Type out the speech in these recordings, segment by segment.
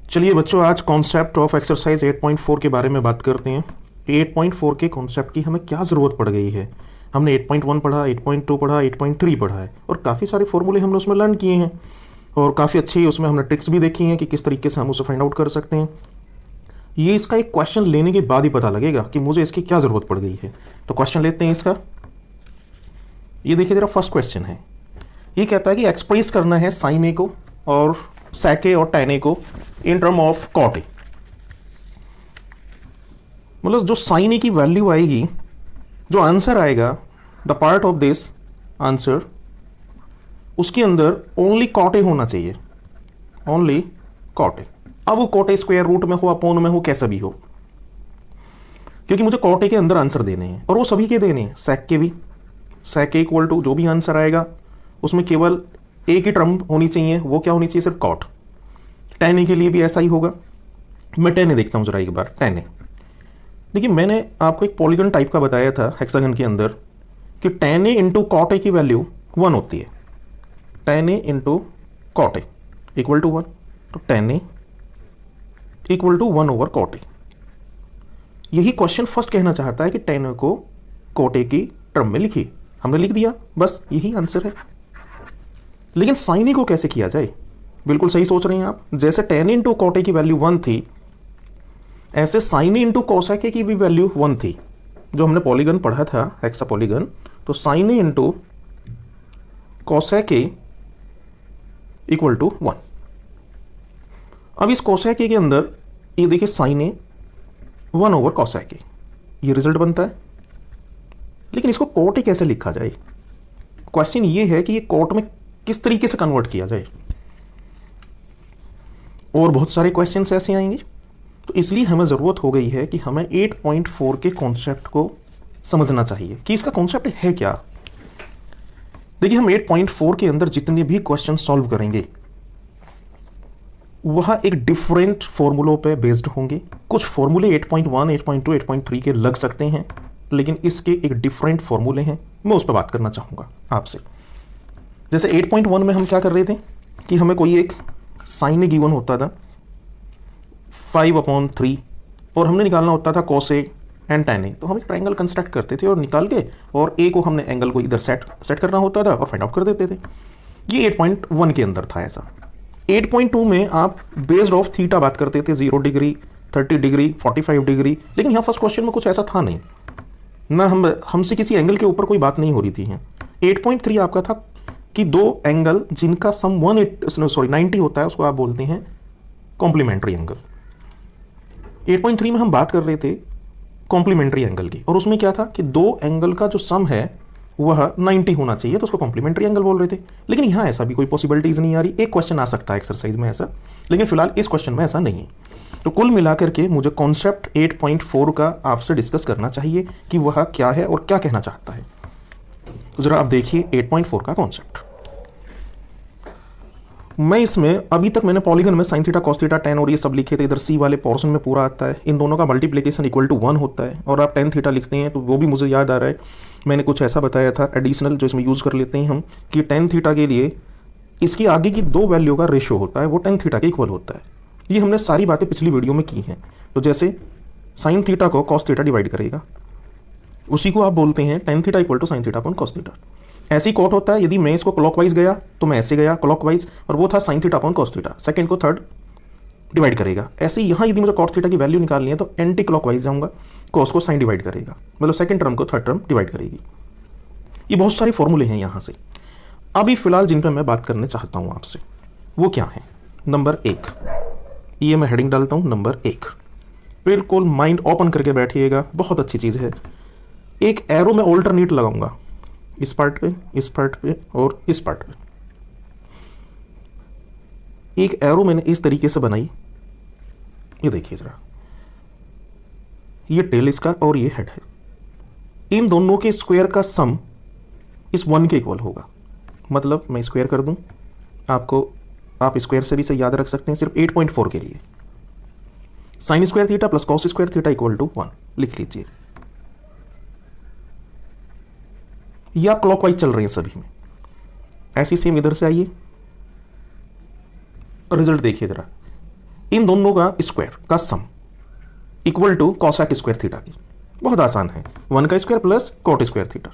चलिए बच्चों, आज कॉन्सेप्ट ऑफ एक्सरसाइज 8.4 के बारे में बात करते हैं। 8.4 के कॉन्सेप्ट की हमें क्या ज़रूरत पड़ गई है। हमने 8.1 पढ़ा, 8.2 पढ़ा, 8.3 पढ़ा है और काफ़ी सारे फॉर्मूले हमने उसमें लर्न किए हैं और काफ़ी अच्छी उसमें हमने ट्रिक्स भी देखी हैं कि किस तरीके से हम उसे फाइंड आउट कर सकते हैं। ये इसका एक क्वेश्चन लेने के बाद ही पता लगेगा कि मुझे इसकी क्या ज़रूरत पड़ गई है। तो क्वेश्चन लेते हैं इसका। ये देखिए ज़रा, फर्स्ट क्वेश्चन है। ये कहता है कि एक्सप्रेस करना है साइन ए को और sec A और tan A को in term of cot A। मतलब जो sin A की वैल्यू आएगी, जो आंसर आएगा, the part of this answer, उसके अंदर ओनली cot A होना चाहिए, ओनली cot A। अब वो cot A स्क्वायर रूट में हो, अपॉन में हो, कैसा भी हो, क्योंकि मुझे cot A के अंदर आंसर देने हैं और वो सभी के देने हैं, sec के भी। sec A इक्वल टू जो भी आंसर आएगा उसमें केवल एक ही टर्म होनी चाहिए, वो क्या होनी चाहिए, सिर्फ कॉट। tan A के लिए भी ऐसा ही होगा। मैं tan A देखता हूँ जरा एक बार। tan A देखिए, मैंने आपको एक पॉलीगन टाइप का बताया था हेक्सागन के अंदर कि tan A into cot A की वैल्यू 1 होती है। tan A into cot A equal to 1, तो tan A equal to 1 over cot A। यही क्वेश्चन फर्स्ट कहना चाहता है कि tan A को कॉट A की टर्म में लिखिए। हमने लिख दिया, बस यही आंसर है। लेकिन साइन ए को कैसे किया जाए? बिल्कुल सही सोच रहे हैं आप। जैसे tan इंटू कॉट ए की वैल्यू 1 थी, ऐसे sine A into cosec A की भी वैल्यू 1 थी। जो हमने पॉलीगन पढ़ा था, हेक्सा पॉलीगन, तो sine A into cosec A equal to 1। अब इस कोसेक ए के अंदर ये देखिए, sine A 1 over cosec A, ये रिजल्ट बनता है। लेकिन इसको कॉट ए कैसे लिखा जाए? क्वेश्चन ये है कि ये कॉट में किस तरीके से कन्वर्ट किया जाए। और बहुत सारे क्वेश्चंस ऐसे आएंगे, तो इसलिए हमें ज़रूरत हो गई है कि हमें 8.4 के कॉन्सेप्ट को समझना चाहिए कि इसका कॉन्सेप्ट है क्या। देखिए, हम 8.4 के अंदर जितने भी क्वेश्चन सॉल्व करेंगे वह एक डिफरेंट फॉर्मूलों पे बेस्ड होंगे। कुछ फॉर्मूले 8.1, 8.2, 8.3 के लग सकते हैं, लेकिन इसके एक डिफरेंट फॉर्मूले हैं। मैं उस पर बात करना चाहूँगा आपसे। जैसे 8.1 में हम क्या कर रहे थे कि हमें कोई एक साइन ए गिवन होता था 5/3 और हमने निकालना होता था cos A and tan A। तो हम एक ट्रायंगल कंस्ट्रक्ट करते थे और निकाल के, और A को हमने एंगल को इधर सेट करना होता था और फाइंड आउट कर देते थे। ये 8.1 के अंदर था ऐसा। 8.2 में आप बेस्ड ऑफ थीटा बात करते थे, 0 डिग्री, 30 डिग्री, 45 डिग्री। लेकिन यहाँ फर्स्ट क्वेश्चन में कुछ ऐसा था नहीं ना, हमसे किसी एंगल के ऊपर कोई बात नहीं हो रही थी। 8.3 आपका था कि दो एंगल जिनका सम 90 होता है, उसको आप बोलते हैं कॉम्प्लीमेंट्री एंगल। 8.3 में हम बात कर रहे थे कॉम्प्लीमेंट्री एंगल की, और उसमें क्या था कि दो एंगल का जो सम है वह 90 होना चाहिए, तो उसको कॉम्प्लीमेंट्री एंगल बोल रहे थे। लेकिन यहाँ ऐसा भी कोई पॉसिबिलिटीज नहीं आ रही। एक क्वेश्चन आ सकता है एक्सरसाइज में ऐसा, लेकिन फिलहाल इस क्वेश्चन में ऐसा नहीं है। तो कुल मिलाकर के मुझे कॉन्सेप्ट 8.4 का आपसे डिस्कस करना चाहिए कि वह क्या है और क्या कहना चाहता है। तो जरा आप देखिए 8.4 का कॉन्सेप्ट। मैं इसमें अभी तक मैंने पॉलीगन में sine theta, cos theta, tan और ये सब लिखे थे। इधर सी वाले पोर्शन में पूरा आता है। इन दोनों का मल्टीप्लिकेशन इक्वल टू 1 होता है, और आप tan थीटा लिखते हैं तो वो भी मुझे याद आ रहा है, मैंने कुछ ऐसा बताया था एडिशनल जो इसमें यूज़ कर लेते हैं हम, कि tan थीटा के लिए इसकी आगे की दो वैल्यू का रेशियो होता है, वो tan थीटा के इक्वल होता है। ये हमने सारी बातें पिछली वीडियो में की हैं। तो जैसे साइन थीटा को कॉस थीटा डिवाइड करेगा, उसी को आप बोलते हैं tan theta equal to sine theta upon cos theta. ऐसी कॉट होता है, यदि मैं इसको क्लॉकवाइज गया तो मैं ऐसे गया क्लॉकवाइज, और वो था sign theta upon cos theta, second को थर्ड डिवाइड करेगा। ऐसे यहाँ यदि मुझे कॉट थीटा की वैल्यू निकालनी है तो एंटी क्लॉकवाइज जाऊँगा, कॉस को साइन डिवाइड करेगा, मतलब सेकंड टर्म को थर्ड टर्म डिवाइड करेगी। ये बहुत सारे फॉर्मूले हैं यहाँ से। अभी फिलहाल जिन पर मैं बात करने चाहता हूँ आपसे, वो क्या है? नंबर 1, ये मैं हेडिंग डालता हूँ नंबर 1। बिल्कुल माइंड ओपन करके बैठिएगा, बहुत अच्छी चीज़ है। एक एरो में ऑल्टरनेट लगाऊंगा, इस पार्ट पे, इस पार्ट पे और इस पार्ट पे। एक एरो मैंने इस तरीके से बनाई, ये देखिए जरा, ये टेल इसका और ये हेड है। इन दोनों के स्क्वायर का सम इस 1 के इक्वल होगा। मतलब मैं स्क्वायर कर दूं, आपको आप स्क्वायर से भी से याद रख सकते हैं, सिर्फ 8.4 के लिए। Sine square theta plus cos square theta equal to 1 लिख लीजिए। ये आप क्लॉकवाइज चल रहे हैं सभी में। ऐसी सेम इधर से आइए, रिजल्ट देखिए जरा, इन दोनों का स्क्वायर का sum equal to cosec square theta की। बहुत आसान है, 1 का square plus cot square theta,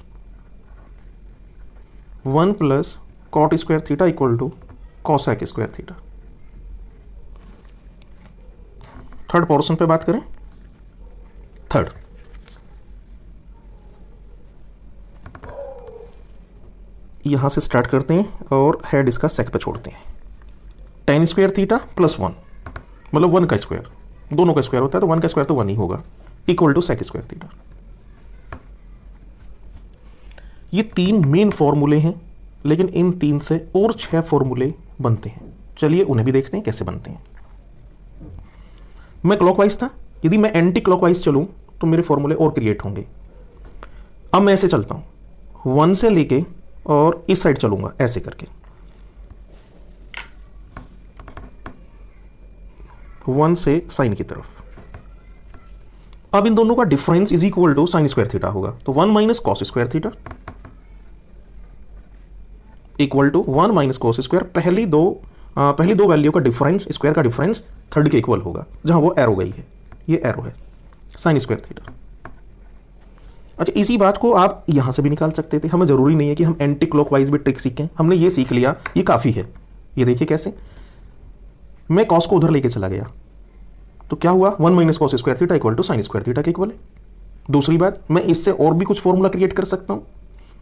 1 plus cot square theta equal to cosec square theta. Third portion पे बात करें, थर्ड यहां से स्टार्ट करते हैं और हेड इसका सेक पे छोड़ते हैं। टेन स्क्वायर थीटा प्लस 1 मतलब 1 का स्क्वायर, दोनों का स्क्वायर होता है तो 1 का स्क्वायर तो 1 ही होगा, equal to sec square theta. ये 3 मेन फॉर्मूले हैं, लेकिन इन 3 से और 6 फॉर्मूले बनते हैं। चलिए उन्हें भी देखते हैं कैसे बनते हैं। मैं क्लॉकवाइज था, यदि मैं एंटी क्लॉकवाइज चलूं तो मेरे फॉर्मूले और क्रिएट होंगे। अब मैं ऐसे चलता हूं, 1 से लेके और इस साइड चलूंगा ऐसे करके, 1 से साइन की तरफ। अब इन दोनों का difference is equal to sine square theta होगा, तो 1 minus cos square theta equal to 1 minus cos square. पहली दो वैल्यू का डिफरेंस, स्क्वायर का डिफरेंस थर्ड के इक्वल होगा, जहां वो एरो गई है, ये एरो है, साइन स्क्वायर थीटा। अच्छा, इसी बात को आप यहां से भी निकाल सकते थे, हमें जरूरी नहीं है कि हम एंटी क्लॉकवाइज भी ट्रिक सीखें, हमने ये सीख लिया, ये काफी है। ये देखिए कैसे, मैं कॉस को उधर लेके चला गया तो क्या हुआ, 1 minus cos square theta equal to sine square theta के इक्वल है। दूसरी बात, मैं इससे और भी कुछ फॉर्मूला क्रिएट कर सकता हूं,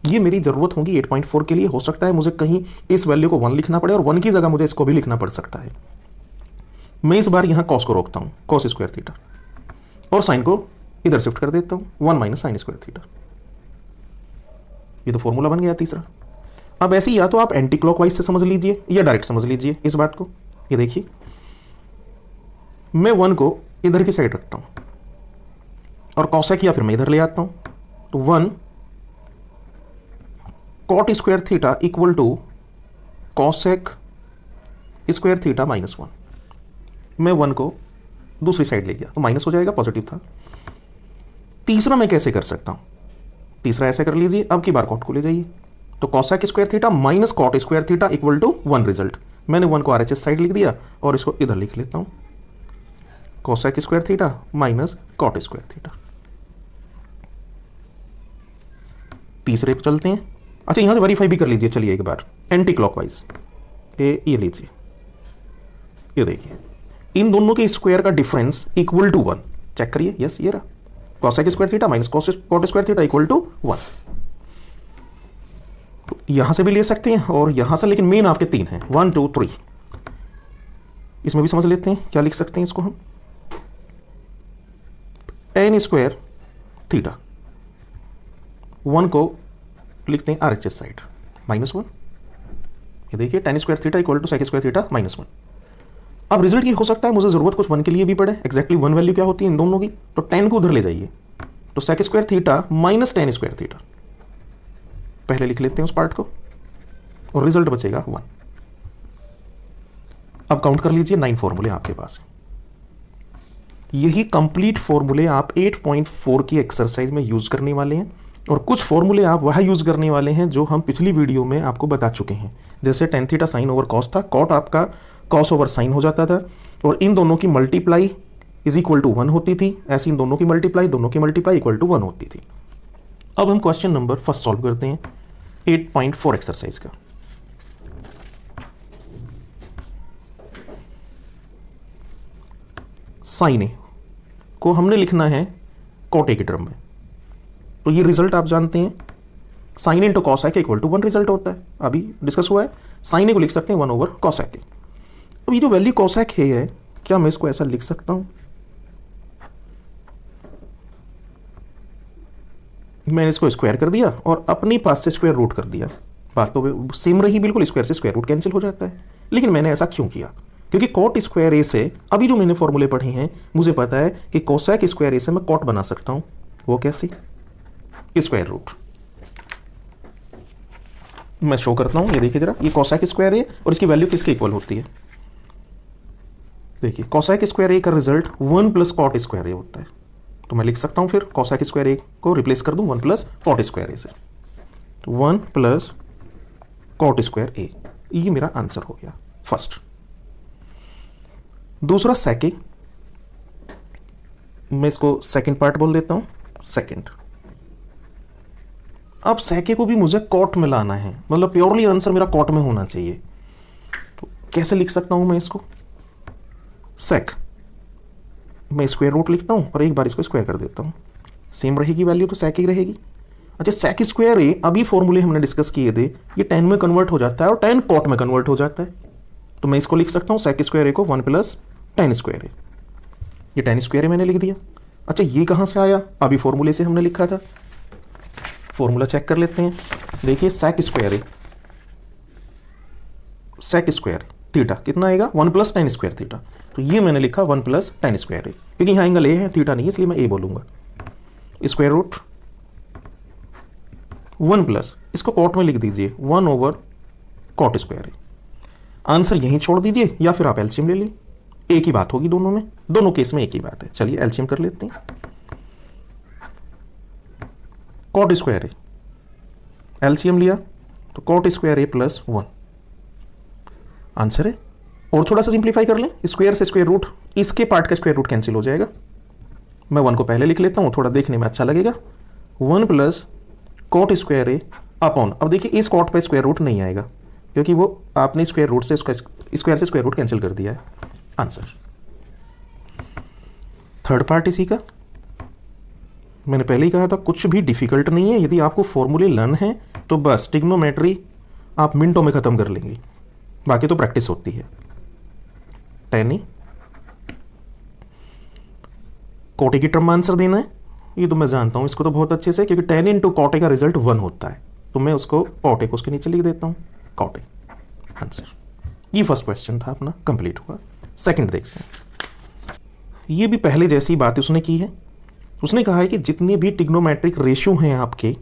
ये मेरी जरूरत होगी 8.4 के लिए। हो सकता है मुझे कहीं इस वैल्यू को 1 लिखना पड़े और 1 की जगह मुझे इसको भी लिखना पड़ सकता है। मैं इस बार यहां कॉस को रोकता हूं, कॉस स्क्वायर थीटा, और साइन को इधर शिफ्ट कर देता हूं, 1 माइनस साइन स्क्वायर थीटा। ये तो फॉर्मूला बन गया तीसरा। अब ऐसे ही या तो आप एंटी क्लॉकवाइज से समझ लीजिए या डायरेक्ट समझ लीजिए इस बात को। ये देखिए, मैं 1 को इधर की साइड रखता हूं और कॉसेक या फिर मैं इधर ले आता हूं, तो 1 cot square theta equal to cosec square theta minus 1। मैं 1 को दूसरी साइड ले गया तो माइनस हो जाएगा, पॉजिटिव था। तीसरा मैं कैसे कर सकता हूं, तीसरा ऐसे कर लीजिए, अब की बार कॉट को ले जाइए, तो cosec square theta minus cot square theta equal to 1 result. मैंने 1 को आरएचएस साइड लिख दिया और इसको इधर लिख लेता हूं, cosec square theta minus cot square theta. तीसरे पे चलते हैं। अच्छा, यहां से वेरीफाई भी कर लीजिए, चलिए एक बार एंटी क्लॉकवाइज। ये लीजिए, ये देखिए, इन दोनों के स्क्वायर का डिफरेंस इक्वल टू 1। चेक करिए, यस ये रहा, cosec square theta minus cot square theta equal to 1। तो यहां से भी ले सकते हैं और यहां से, लेकिन मेन आपके 3 हैं, 1 2 3। इसमें भी समझ लेते हैं, क्या लिख सकते हैं इसको हम, टेन स्क्वायर थीटा, 1 को लिखते हैं आरएचएस साइड माइनस 1। ये देखिए, tan square theta equal to sec square theta minus 1। अब रिजल्ट ये हो सकता है मुझे जरूरत कुछ 1 के लिए भी पड़े, एक्जैक्टली 1 वैल्यू क्या होती है इन दोनों की, तो 10 को उधर ले जाइए, तो sec square theta minus tan square theta पहले लिख लेते हैं उस पार्ट को, और रिजल्ट बचेगा 1। अब काउंट कर लीजिए, 9 फॉर्मूले आपके पास हैं। यही कंप्लीट फॉर्मूले आप 8.4 की एक्सरसाइज में यूज करने वाले हैं, और कुछ फॉर्मूले आप वह यूज करने वाले हैं जो हम पिछली वीडियो में आपको बता चुके हैं। जैसे tan theta sine over cos था, कॉट आपका कॉस ओवर साइन हो जाता था, और इन दोनों की मल्टीप्लाई इज इक्वल टू 1 होती थी। ऐसी इन दोनों की मल्टीप्लाई इक्वल टू 1 होती थी। अब हम क्वेश्चन नंबर फर्स्ट सॉल्व करते हैं 8.4 एक्सरसाइज का। साइन ए को हमने लिखना है कॉट ए के टर्म में, तो ये रिजल्ट आप जानते हैं, साइन इंटू कॉस ए के इक्वल टू 1 रिजल्ट होता है, अभी डिस्कस हुआ है। साइन ए को लिख सकते हैं 1 ओवर कॉस ए के। अब ये जो वैल्यू कॉस ए है, क्या मैं इसको ऐसा लिख सकता हूं, मैंने इसको स्क्वायर कर दिया और अपनी पास से स्क्वायर रूट कर दिया, बात तो सेम रही बिल्कुल, स्क्वायर से स्क्वायर रूट कैंसिल हो जाता है। लेकिन मैंने ऐसा क्यों किया, क्योंकि कॉट स्क्वायर ए से अभी जो मैंने फॉर्मूले पढ़े हैं, मुझे पता है कि कोसेक स्क्वायर ए से मैं कॉट बना सकता हूं। वो कैसे, स्क्वायर रूट मैं शो करता हूं, ये देखिए जरा, ये कोसेक स्क्वायर ए और इसकी वैल्यू किसके इक्वल होती है, देखिए कोसेक स्क्वायर ए का रिजल्ट 1 प्लस कॉट स्क्वायर ए होता है, तो मैं लिख सकता हूँ फिर कोसेक स्क्वायर ए को रिप्लेस कर दूँ 1 प्लस कॉट स्क्वायर ए से, तो 1 प्लस कॉट स्क्वायर ए, ये मेरा आंसर हो गया फर्स्ट। दूसरा सेके, मैं इसको सेकंड पार्ट बोल देता हूँ, सेकंड। अब सेके को भी मुझे कॉट में लाना है, मतलब प्योरली आंसर मेरा कॉट में होना चाहिए, तो कैसे लिख सकता हूं मैं इसको? सेक मैं स्क्वायर रूट लिखता हूं और एक बार इसको स्क्वायर कर देता हूं, सेम रहेगी वैल्यू, तो सेक ही रहेगी। अच्छा, सेक स्क्वायर ए, अभी फॉर्मूले हमने डिस्कस किए थे, ये टेन में कन्वर्ट हो जाता है और टेन कॉट में कन्वर्ट हो जाता है, तो मैं इसको लिख सकता हूं सेक स्क्वायर ए को 1 प्लस टेन स्क्वायर ए, ये टेन स्क्वायर ए मैंने लिख दिया। अच्छा, ये कहां से आया? अभी फॉर्मूले से हमने लिखा था, फॉर्मूला चेक कर लेते हैं। देखिए सेक स्क्वायर थीटा कितना आएगा? 1 प्लस टेन स्क्वायर थीटा, तो ये मैंने लिखा 1 प्लस टेन स्क्वायर ए, क्योंकि यहाँ एंगल ए है, थीटा नहीं, इसलिए मैं ए बोलूंगा। स्क्वायर रूट 1 प्लस, इसको कॉट में लिख दीजिए 1 ओवर कॉट स्क्वायर ए। आंसर यहीं छोड़ दीजिए या फिर आप एलसीएम ले लीजिए, एक ही बात होगी दोनों में, दोनों केस में एक ही बात है। चलिए एलसीएम कर लेते हैं। कॉट स्क्वायर ए, एलसीएम लिया तो कॉट स्क्वायर ए प्लस 1 आंसर है। और थोड़ा सा सिंप्लीफाई कर लें, स्क्वायर से स्क्वायर रूट, इसके पार्ट का स्क्वायर रूट कैंसिल हो जाएगा। मैं 1 को पहले लिख लेता हूं, थोड़ा देखने में अच्छा लगेगा। 1 प्लस कॉट स्क्वायर ए अपॉन, अब देखिए इस कॉट पे स्क्वायर रूट नहीं आएगा क्योंकि वो आपने स्क्वायर रूट से उसका स्क्वायर से स्क्वायर रूट कैंसिल कर दिया है। आंसर थर्ड पार्ट इसी का, मैंने पहले ही कहा था कुछ भी डिफिकल्ट नहीं है, यदि आपको फॉर्मूले लर्न है तो बस ट्रिग्नोमेट्री आप मिनटों में खत्म कर लेंगे, बाकी तो प्रैक्टिस होती है। टेन ए, कोटे की टर्म में आंसर देना है, ये तो मैं जानता हूं इसको तो बहुत अच्छे से, क्योंकि टेन इंटू कोटे का रिजल्ट 1 होता है, तो मैं उसको कोटे को उसके नीचे लिख देता हूं, कोटे आंसर। ये फर्स्ट क्वेश्चन था अपना, कंप्लीट हुआ। सेकंड देखते हैं, ये भी पहले जैसी बात उसने की है। उसने कहा है कि जितने भी ट्रिग्नोमेट्रिक रेशियो हैं आपके,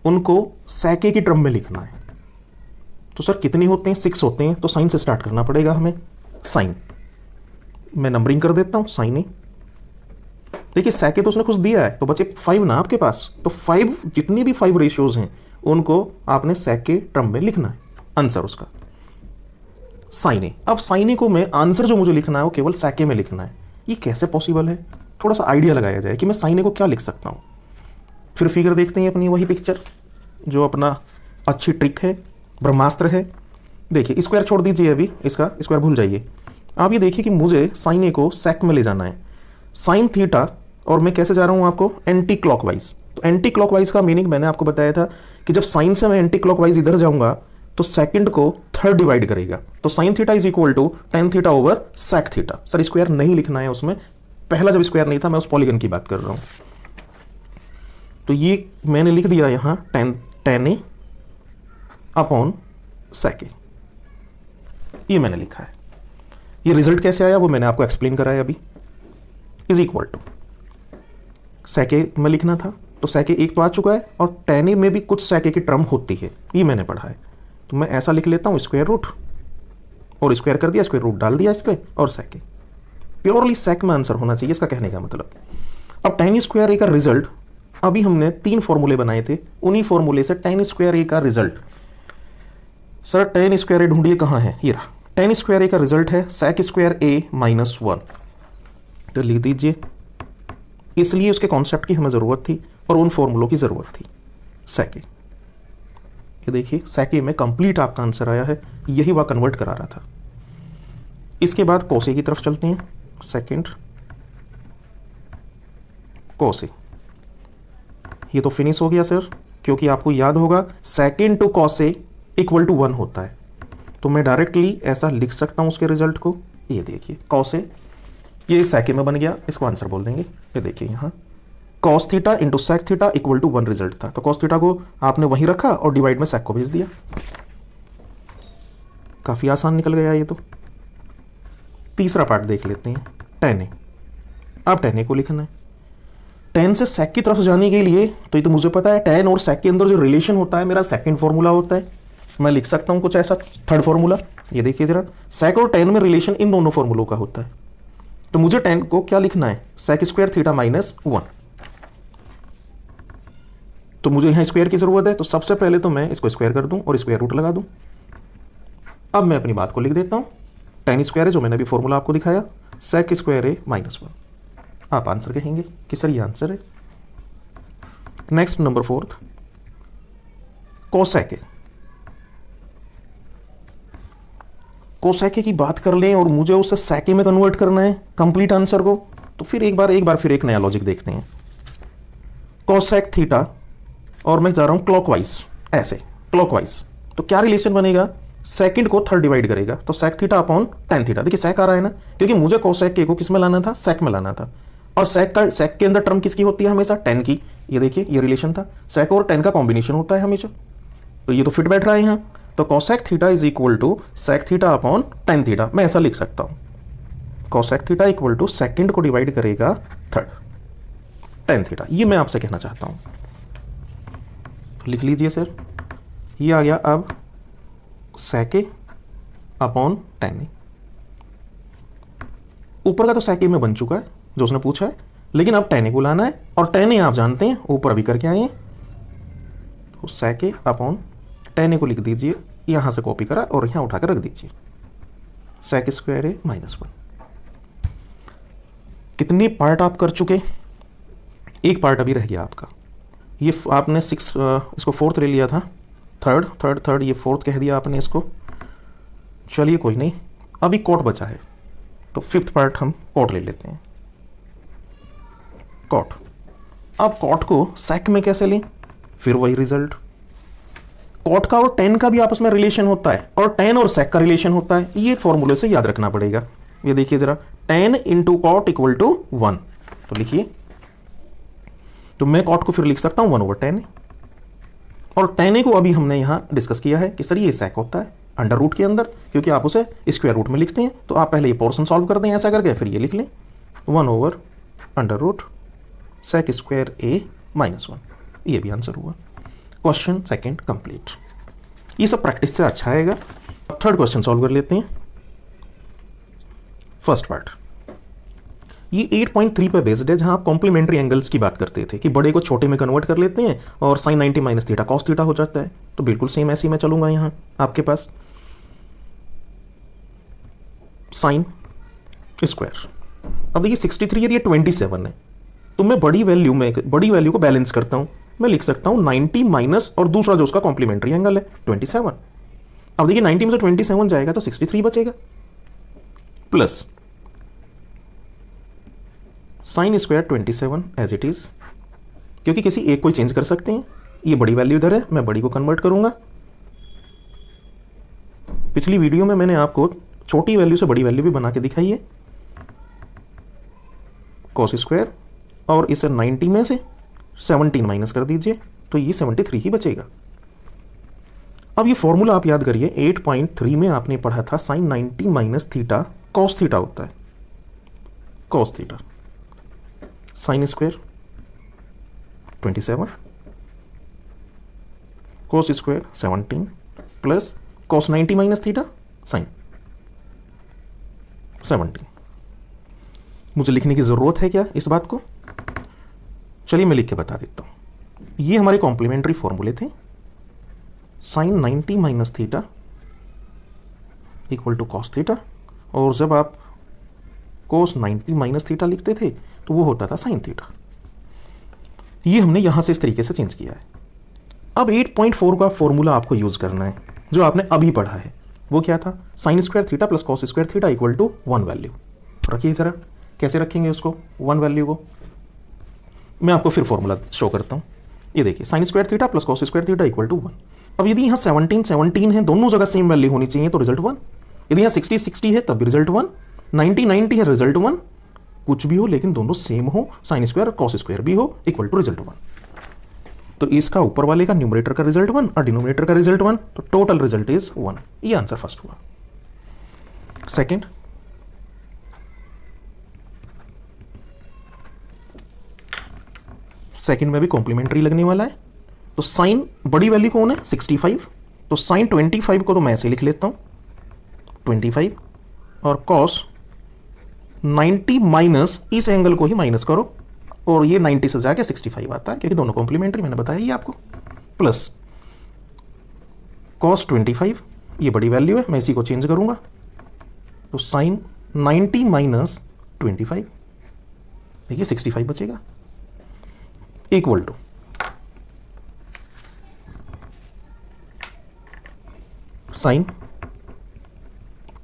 उनको सेके की टर्म में लिखना है। तो सर कितने होते हैं? 6 होते हैं, तो साइन से स्टार्ट करना पड़ेगा हमें। साइन मैं नंबरिंग कर देता हूं, साइन ए। देखिए सेके तो उसने कुछ दिया है, तो बचे 5 ना आपके पास, तो 5 जितनी भी 5 रेशियोज हैं उनको आपने सेके टर्म में लिखना है। आंसर उसका साइन ए। अब साइन ए को मैं आंसर जो मुझे लिखना है वो केवल सेके में लिखना है। ये कैसे पॉसिबल है? थोड़ा सा आइडिया लगाया जाए कि मैं साइन ए को क्या लिख सकता हूँ। फिर फिगर देखते हैं अपनी, वही पिक्चर जो अपना अच्छी ट्रिक है, ब्रह्मास्त्र है। देखिए स्क्वायर छोड़ दीजिए, अभी इसका स्क्वायर भूल जाइए। आप ये देखिए कि मुझे साइन ए को सेक में ले जाना है, साइन थीटा, और मैं कैसे जा रहा हूँ आपको? Anti clockwise. तो एंटी क्लॉकवाइज का मीनिंग मैंने आपको बताया था कि जब साइन से मैं एंटी क्लॉकवाइज इधर जाऊंगा तो सेकंड को थर्ड डिवाइड करेगा, तो sine theta is equal to tan theta over sec theta. Sir square नहीं लिखना है उसमें, पहला जब स्क्वायर नहीं था, मैं उस पॉलीगन की बात कर रहा हूं। तो ये मैंने लिख दिया यहां टेन ए अपॉन सेक ए, ये मैंने लिखा है। ये रिजल्ट कैसे आया वो मैंने आपको एक्सप्लेन कराया अभी। इज इक्वल टू सेक ए में लिखना था, तो सेक ए एक तो आ चुका है, और टेन ए में भी कुछ सेक ए की टर्म होती है, ये मैंने पढ़ा है। तो मैं ऐसा लिख लेता हूं, स्क्वायर रूट और स्क्वायर कर दिया, स्क्वायर रूट डाल दिया इस पर, और सेक ए। प्योरली सेक में आंसर होना चाहिए, इसका कहने का मतलब। अब टेन स्क्वायर ए का रिजल्ट, अभी हमने 3 फॉर्मूले बनाए थे, उन्हीं फॉर्मूले से टेन स्क्वायर ए का रिजल्ट, सर टेन स्क्वायर ए ढूंढिए कहाँ है, ये रहा। टेन स्क्वायर ए का रिजल्ट है सेक स्क्वायर ए माइनस 1, तो लिख दीजिए। इसलिए उसके कॉन्सेप्ट की हमें ज़रूरत थी और उन फॉर्मूलों की ज़रूरत थी। सेक ए, ये देखिए सेक ए में कंप्लीट आपका आंसर आया है, यही वह कन्वर्ट करा रहा था। इसके बाद कोसे की तरफ चलते हैं। सेकंड कोसे, ये तो फिनिश हो गया सर, क्योंकि आपको याद होगा सेकंड टू कोसे इक्वल टू 1 होता है, तो मैं डायरेक्टली ऐसा लिख सकता हूं उसके रिजल्ट को। ये देखिए कोसे, ये सेके में बन गया, इसको आंसर बोल देंगे। ये देखिए यहाँ cos theta into sec theta equal to 1 result था, तो कॉस थीटा को आपने वहीं रखा और डिवाइड में सेक को भेज दिया। काफी आसान निकल गया ये तो। तीसरा पार्ट देख लेते हैं, टेन ए। अब टेन ए को लिखना है। टेन से सेक की तरफ जाने के लिए, तो ये तो मुझे पता है, टेन और सेक के अंदर जो रिलेशन होता है मेरा सेकंड फॉर्मूला होता है। मैं लिख सकता हूं कुछ ऐसा, थर्ड फॉर्मूला, ये देखिए जरा, सेक और टेन में रिलेशन इन दोनों फॉर्मूलों का होता है। तो मुझे टेन को क्या लिखना है, सेक स्क्वायर थीटा माइनस 1। तो मुझे यहाँ स्क्वायर की जरूरत है, तो सबसे पहले तो मैं इसको स्क्वायर कर दूं और स्क्वायर रूट लगा दूं। अब मैं अपनी बात को लिख देता हूं, टेन स्क्वायर है जो मैंने अभी फॉर्मूला आपको दिखाया, सेक स्क्वायर है माइनस 1। आप आंसर कहेंगे कि सर ये आंसर है। Next number 4, cosec. कोसेक की बात कर लें और मुझे उसे सेके में कन्वर्ट करना है कंप्लीट आंसर को, तो फिर एक बार फिर एक नया लॉजिक देखते हैं। कोसेक थीटा और मैं जा रहा हूं क्लॉकवाइज, ऐसे क्लॉकवाइज, तो क्या रिलेशन बनेगा, सेकंड को थर्ड डिवाइड करेगा, तो sec theta upon tan theta. देखिए सेक आ रहा है ना, क्योंकि मुझे कोसेक के को किस में लाना था, सेक में लाना था, और सेक के अंदर टर्म किसकी होती है हमेशा, टेन की। ये देखिए ये रिलेशन था, सेक और टेन का कॉम्बिनेशन होता है हमेशा, तो ये तो फिट बैठ रहा है यहाँ। तो cosec theta is equal to sec theta upon tan theta, मैं ऐसा लिख सकता हूँ, cosec theta equal to second को डिवाइड करेगा थर्ड, टेन थीटा। ये मैं आपसे कहना चाहता हूँ, लिख लीजिए सर। ये आ गया अब सेके अपॉन टेन। ऊपर का तो सेके में बन चुका है जो उसने पूछा है, लेकिन अब टेन को लाना है, और टेन आप जानते हैं ऊपर अभी करके आए हैं, तो सेके अपॉन टेन को लिख दीजिए, यहां से कॉपी करा और यहां उठाकर रख दीजिए, सेक स्क्वायर है माइनस 1। कितने पार्ट आप कर चुके, एक पार्ट अभी रह गया आपका। ये आपने इसको फोर्थ ले लिया था, थर्ड, ये फोर्थ कह दिया आपने इसको, चलिए कोई नहीं, अभी कॉट बचा है, तो फिफ्थ पार्ट हम कॉट ले लेते हैं, कॉट। अब कॉट को सेक में कैसे लें, फिर वही रिजल्ट, कॉट का और टेन का भी आपस में रिलेशन होता है, और टेन और सेक का रिलेशन होता है, ये फॉर्मूले से याद रखना पड़ेगा। ये देखिए जरा, tan into cot equal to 1, तो लिखिए, तो मैं कॉट को फिर लिख सकता हूं 1/10, और टेन को अभी हमने यहां डिस्कस किया है कि सर ये सेक होता है अंडर रूट के अंदर, क्योंकि आप उसे स्क्वायर रूट में लिखते हैं, तो आप पहले ये पोर्शन सॉल्व कर दें ऐसा करके, फिर ये लिख लें 1/√, सेक स्क्वायर ए माइनस 1। ये भी आंसर हुआ, क्वेश्चन सेकंड कंप्लीट। ये सब प्रैक्टिस से अच्छा आएगा। अब थर्ड क्वेश्चन सॉल्व कर लेते हैं। फर्स्ट पार्ट, ये 8.3 पे बेस्ड है, जहां आप कॉम्प्लीमेंट्री एंगल्स की बात करते थे कि बड़े को छोटे में कन्वर्ट कर लेते हैं और sine 90 minus theta cos theta हो जाता है, तो बिल्कुल सेम ऐसे ही मैं चलूंगा यहां आपके पास साइन स्क्वायर। अब देखिए 63 और ये 27 है, तो मैं बड़ी वैल्यू को बैलेंस करता हूं, मैं लिख सकता हूं 90 माइनस और दूसरा जो उसका कॉम्प्लीमेंट्री एंगल है 27। अब देखिए 90 में से 27 जाएगा तो 63 बचेगा, plus sine square 27 as it is, क्योंकि किसी एक को ही चेंज कर सकते हैं, ये बड़ी वैल्यू इधर है, मैं बड़ी को कन्वर्ट करूंगा। पिछली वीडियो में मैंने आपको छोटी वैल्यू से बड़ी वैल्यू भी बना के दिखाई है, कॉस स्क्वायर, और इसे 90 में से 17 माइनस कर दीजिए, तो ये 73 ही बचेगा। अब ये फॉर्मूला आप याद करिए, 8.3 में आपने पढ़ा था sine 90 minus theta cos theta होता है, cos theta, sine square 27, cos square 17, plus cos 90 minus theta sine 17। मुझे लिखने की जरूरत है क्या इस बात को, चलिए मैं लिख के बता देता हूं। ये हमारे कॉम्प्लीमेंट्री फॉर्मूले थे, sine 90 minus theta equal to cos theta, और जब आप कोस 90 माइनस थीटा लिखते थे तो वो होता था साइन थीटा। ये हमने यहां से इस तरीके से चेंज किया है। अब 8.4 का फॉर्मूला आपको यूज करना है जो आपने अभी पढ़ा है, वो क्या था, sine square theta plus cos square theta equal to 1 value. रखिए जरा, कैसे रखेंगे उसको 1 वैल्यू को, मैं आपको फिर फॉर्मूला शो करता हूं। ये देखिए, sine square theta plus cos square theta equal to 1। अब यदि यहाँ 17 है, दोनों जगह सेम वैल्यू होनी चाहिए, तो रिजल्ट 1। यदि यहाँ 60 है तब भी रिजल्ट 1, 90 है रिजल्ट 1, कुछ भी हो लेकिन दोनों सेम हो, साइन स्क्वायर और कॉस स्क्वायर भी हो, इक्वल टू रिजल्ट 1। तो इसका ऊपर वाले का न्यूमरेटर का रिजल्ट 1 और डिनोमिनेटर का रिजल्ट 1, तो टोटल रिजल्ट इज 1। ये आंसर फर्स्ट हुआ। सेकंड, सेकंड में भी कॉम्प्लीमेंट्री लगने वाला है, तो साइन बड़ी वैल्यू कौन है 65, तो साइन 25 को तो मैं ऐसे लिख लेता हूं, 25 और कॉस 90 माइनस इस एंगल को ही माइनस करो और ये 90 से जाके 65 आता है क्योंकि दोनों कॉम्प्लीमेंट्री, मैंने बताया ही आपको, प्लस कॉस 25, ये बड़ी वैल्यू है, मैं इसी को चेंज करूंगा तो साइन 90 माइनस 25, देखिए 65 बचेगा, equal to sine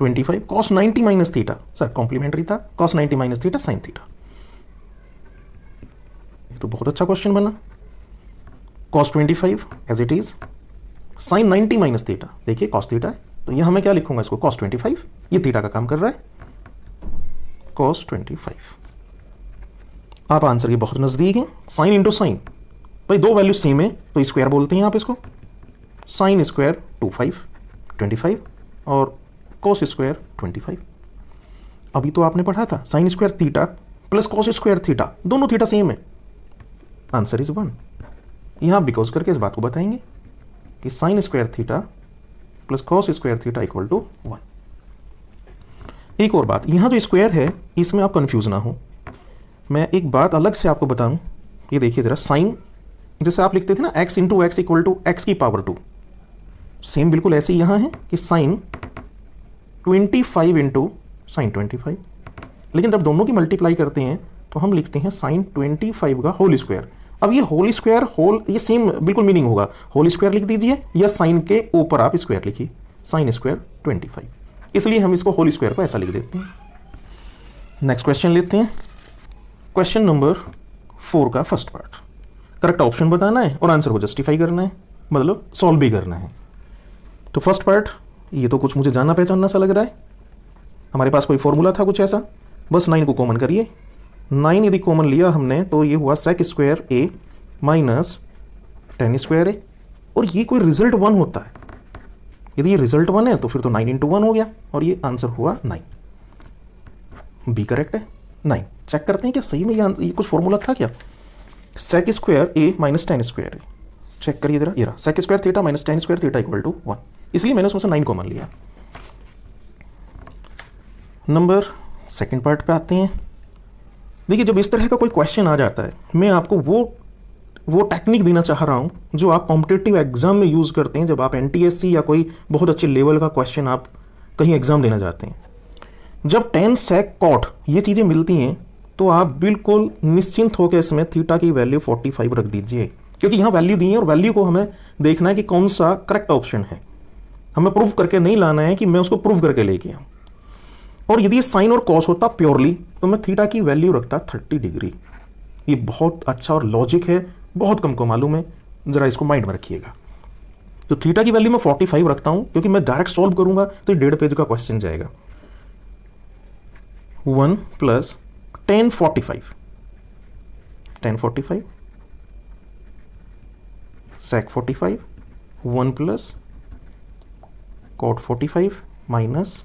25 cos 90 minus theta, sir complementary था, cos 90 minus theta sine theta. तो बहुत अच्छा क्वेश्चन बना। Cos 25 as it is, sine 90 minus theta, देखिए कॉस थीटा है तो यहां मैं क्या लिखूंगा इसको, कॉस 25, ये थीटा का काम कर रहा है, कॉस 25। आप आंसर के बहुत नजदीक हैं, साइन इंटू साइन, भाई दो वैल्यू सेम है तो स्क्वायर बोलते हैं आप इसको, साइन स्क्वायर 25 और कॉस स्क्वायर 25। अभी तो आपने पढ़ा था sine square theta plus cos square theta, दोनों थीटा सेम है, आंसर इज 1। यहां बिकॉज करके इस बात को बताएंगे कि sine square theta plus cos square theta equal to 1। एक और बात, यहां जो स्क्वायर है इसमें आप कंफ्यूज ना हो, मैं एक बात अलग से आपको बताऊं, ये देखिए जरा, साइन जैसे आप लिखते थे ना x into x equal to x की पावर 2, सेम बिल्कुल ऐसे ही यहां है कि साइन 25 इंटू साइन 25, लेकिन जब दोनों की मल्टीप्लाई करते हैं तो हम लिखते हैं साइन 25 का होल स्क्वायर। अब ये होल स्क्वायर होल ये सेम बिल्कुल मीनिंग होगा, होल स्क्वायर लिख दीजिए या साइन के ऊपर आप स्क्वायर लिखिए, साइन स्क्वायर 25, इसलिए हम इसको होल स्क्वायर को ऐसा लिख देते हैं। नेक्स्ट क्वेश्चन लेते हैं, क्वेश्चन नंबर 4 का फर्स्ट पार्ट, करेक्ट ऑप्शन बताना है और आंसर को जस्टिफाई करना है, मतलब सॉल्व भी करना है। तो फर्स्ट पार्ट, ये तो कुछ मुझे जानना पहचानना सा लग रहा है, हमारे पास कोई फॉर्मूला था कुछ ऐसा, बस 9 को कॉमन करिए, 9 यदि कॉमन लिया हमने तो ये हुआ सेक square A minus tan square ए, और ये कोई रिजल्ट 1 होता है, यदि ये रिजल्ट 1 है तो फिर तो 9 इंटू 1 हो गया और ये आंसर हुआ 9, बी करेक्ट है 9। चेक करते हैं क्या सही में ये कुछ फॉर्मूला था क्या, sec square A minus tan square A, check करिए जरा, ये रहा sec square theta minus tan square theta equal to 1, इसलिए मैंने उसमें से 9 कॉमन लिया। नंबर सेकंड पार्ट पे आते हैं। देखिए जब इस तरह का कोई क्वेश्चन आ जाता है, मैं आपको वो टेक्निक देना चाह रहा हूं जो आप कॉम्पिटिटिव एग्जाम में यूज करते हैं जब आप एनटीएससी या कोई बहुत अच्छे लेवल का क्वेश्चन आप कहीं एग्जाम देना चाहते हैं। जब टेन सेक कॉट ये चीजें मिलती हैं तो आप बिल्कुल निश्चिंत होकर इसमें थीटा की वैल्यू 45 रख दीजिए, क्योंकि यहां वैल्यू दी है और वैल्यू को हमें देखना है कि कौन सा करेक्ट ऑप्शन है, हमें प्रूव करके नहीं लाना है कि मैं उसको प्रूव करके लेके आऊं। और यदि साइन और कॉस होता प्योरली तो मैं थीटा की वैल्यू रखता 30 डिग्री। ये बहुत अच्छा और लॉजिक है, बहुत कम को मालूम है, जरा इसको माइंड में रखिएगा। तो थीटा की वैल्यू मैं 45 रखता हूं क्योंकि मैं डायरेक्ट सॉल्व करूंगा तो 1.5 पेज का क्वेश्चन जाएगा। 1 plus tan 45 sec 45, 1 plus cot 45 minus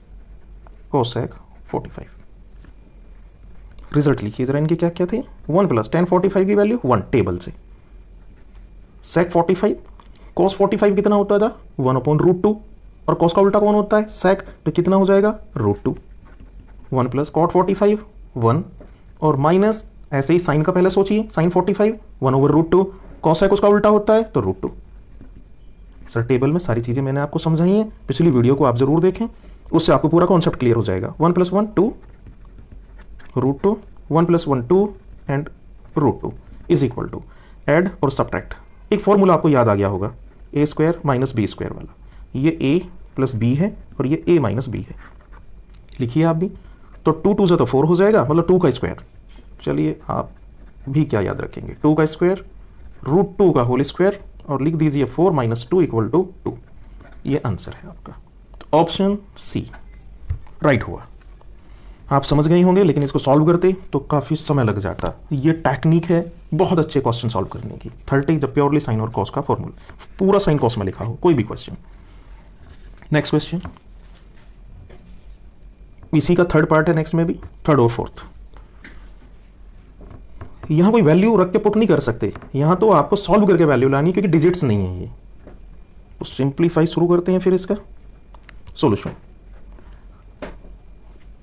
cosec 45। Result लिखिए जरा इनके क्या क्या थे, 1 प्लस टेन 45 की वैल्यू 1 टेबल से, सेक 45 कॉस 45 कितना होता था 1/√2, और कॉस का उल्टा कौन होता है सेक, तो कितना हो जाएगा √2। 1 प्लस कॉट 45 1, और माइनस ऐसे ही साइन का पहले सोचिए, साइन 45 1/√2, कॉसेक उसका उल्टा होता है तो √2। सर टेबल में सारी चीजें मैंने आपको समझाई हैं, पिछली वीडियो को आप जरूर देखें, उससे आपको पूरा कॉन्सेप्ट क्लियर हो जाएगा। 1 + 1 2 √2, 1 + 1 2 and √2 is equal to add और सब्ट्रैक्ट। एक फॉर्मूला आपको याद आ गया होगा, a² - b² वाला, ये a + b है और ये a - b है, लिखिए आप भी। तो 2 2 से तो 4 हो जाएगा, मतलब 2 का स्क्वायर। चलिए आप भी क्या याद रखेंगे, 2 का स्क्वायर √2 का होल स्क्वायर, और लिख दीजिए 4 - 2 = 2। ये आंसर है आपका। तो ऑप्शन सी राइट हुआ। आप समझ गए होंगे, लेकिन इसको सॉल्व करते तो काफ़ी समय लग जाता। ये टेक्निक है बहुत अच्छे क्वेश्चन सॉल्व करने की। 30 जब प्योरली साइन और कॉस का फॉर्मूला, पूरा साइन कॉस में लिखा हो कोई भी क्वेश्चन। नेक्स्ट क्वेश्चन, इसी का थर्ड पार्ट है, नेक्स्ट में भी थर्ड और फोर्थ। यहां कोई वैल्यू रख के पुट नहीं कर सकते, यहां तो आपको सॉल्व करके वैल्यू लानी, क्योंकि डिजिट्स नहीं है ये। तो सिंप्लीफाई शुरू करते हैं फिर इसका सॉल्यूशन।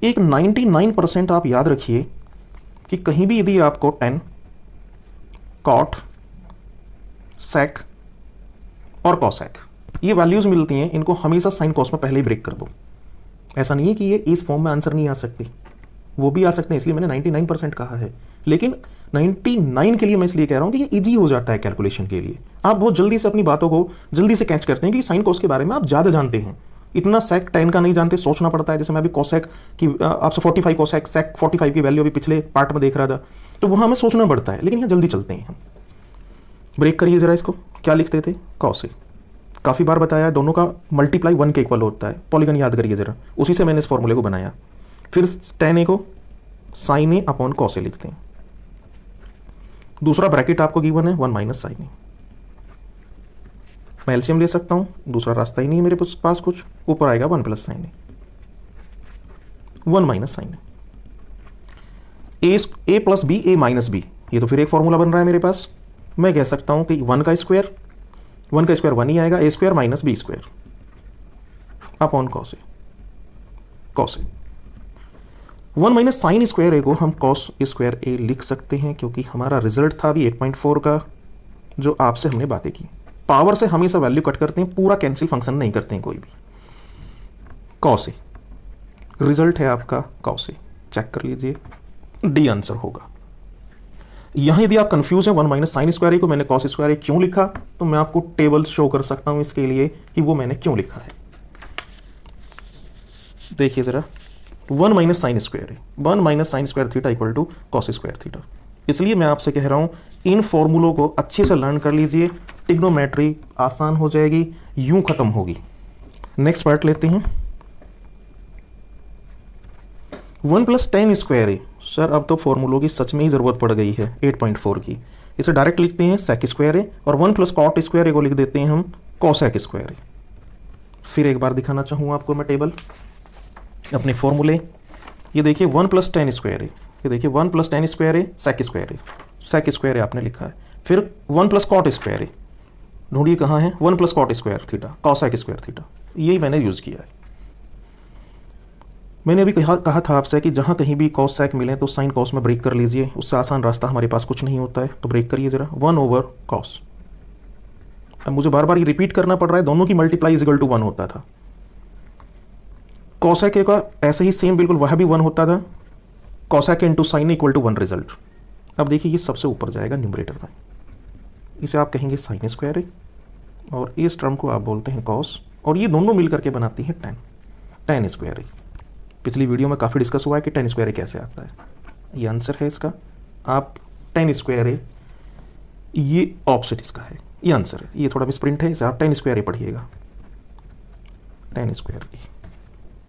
एक 99% आप याद रखिए कि कहीं भी यदि आपको टेन, कॉट, सेक और कॉसेक ये वैल्यूज़ मिलती हैं, इनको हमेशा साइन कॉस में पहले ही ब्रेक कर दो। ऐसा नहीं है कि ये इस फॉर्म में आंसर नहीं आ सकते, वो भी आ सकते हैं, इसलिए मैंने 99% कहा है। लेकिन 99 के लिए मैं इसलिए कह रहा हूँ कि ये इजी हो जाता है कैलकुलेशन के लिए। आप बहुत जल्दी से अपनी बातों को जल्दी से कैच करते हैं कि साइन कॉस के बारे में आप ज़्यादा जानते हैं, इतना सेक टेन का नहीं जानते, सोचना पड़ता है। जैसे मैं अभी कॉसेक की आपसे 45 कॉसेक सेक 45 की वैल्यू अभी पिछले पार्ट में देख रहा था, तो वहाँ हमें सोचना पड़ता है, लेकिन यहाँ जल्दी चलते हैं हम। ब्रेक करिए ज़रा इसको, क्या लिखते थे, कॉसेक। काफ़ी बार बताया दोनों का मल्टीप्लाई 1 के इक्वल होता है, पॉलीगन याद करिए ज़रा, उसी से मैंने इस फॉर्मूले को बनाया। फिर tan a को sin a upon cos a लिखते हैं। दूसरा ब्रैकेट आपको गिवन है 1 माइनस साइन ए। मैं एलसीएम ले सकता हूँ, दूसरा रास्ता ही नहीं है मेरे पास कुछ, ऊपर आएगा 1 plus sign A, 1 minus sign A plus B, A minus B, ये तो फिर एक फॉर्मूला बन रहा है मेरे पास। मैं कह सकता हूँ कि 1 का स्क्वायर 1 ही आएगा, A square minus B square upon cos A. 1 minus sine square A को हम कॉस स्क्वायर ए लिख सकते हैं, क्योंकि हमारा रिजल्ट था अभी 8.4 का, जो आपसे हमने बातें की। पावर से हमेशा वैल्यू कट करते हैं, पूरा कैंसिल फंक्शन नहीं करते हैं कोई भी। कॉस ए रिजल्ट है आपका, कॉस ए चेक कर लीजिए, डी आंसर होगा। यहां यदि आप कंफ्यूज हैं 1 माइनस साइन स्क्वायर ए को मैंने कॉस स्क्वायर ए क्यों लिखा, तो मैं आपको टेबल शो कर सकता हूं इसके लिए कि वो मैंने क्यों लिखा है। देखिए जरा, 1 माइनस साइन स्क्वायर है, 1 minus sine square theta equal to cos square theta. इसलिए मैं आपसे कह रहा हूं इन फॉर्मूलों को अच्छे से लर्न कर लीजिए, ट्रिग्नोमेट्री आसान हो जाएगी, यूं खत्म होगी। नेक्स्ट पार्ट लेते हैं, 1 प्लस टेन स्क्वायर ए। सर अब तो फॉर्मूलों की सच में ही ज़रूरत पड़ गई है 8.4 की। इसे डायरेक्ट लिखते हैं सेक स्क्वायर ए, और 1 प्लस कॉट स्क्वायर ए को लिख देते हैं हम कॉसेक स्क्वायर ए। फिर एक बार दिखाना चाहूँ आपको मैं टेबल, अपने फॉर्मूले। ये देखिए 1 प्लस टेन स्क्वायर ए, ये देखिए 1 प्लस टेन स्क्वायर ए सेक स्क्वायर ए, सेक स्क्वायर ए आपने लिखा है। फिर 1 प्लस कॉट स्क्वायर ए, ढूंढिए कहाँ है, 1 plus cot square theta cosec square theta, यही मैंने यूज़ किया है। मैंने अभी कहा था आपसे कि जहाँ कहीं भी कॉस सेक मिले तो साइन कॉस में ब्रेक कर लीजिए, उससे आसान रास्ता हमारे पास कुछ नहीं होता है। तो ब्रेक करिए ज़रा, 1 ओवर कॉस। अब मुझे बार बार ये रिपीट करना पड़ रहा है, दोनों की मल्टीप्लाई इज इक्वल टू 1 होता था। कॉसेक ए का ऐसे ही सेम बिल्कुल वह भी 1 होता था, cosec into sine equal to 1 result. अब देखिए ये सबसे ऊपर जाएगा न्यूमरेटर में, इसे आप कहेंगे साइन स्क्वायर ए, और इस टर्म को आप बोलते हैं कॉस, और ये दोनों मिल करके बनाती हैं टेन स्क्वायर ए। पिछली वीडियो में काफ़ी डिस्कस हुआ है कि टेन स्क्वायर ए कैसे आता है, ये आंसर है इसका। आप टेन स्क्वायर ए, ये ऑप्शट इसका है, ये आंसर है। ये थोड़ा मिसप्रिंट है, इसे आप टेन स्क्वायर ए पढ़िएगा, टेन स्क्वायर ए।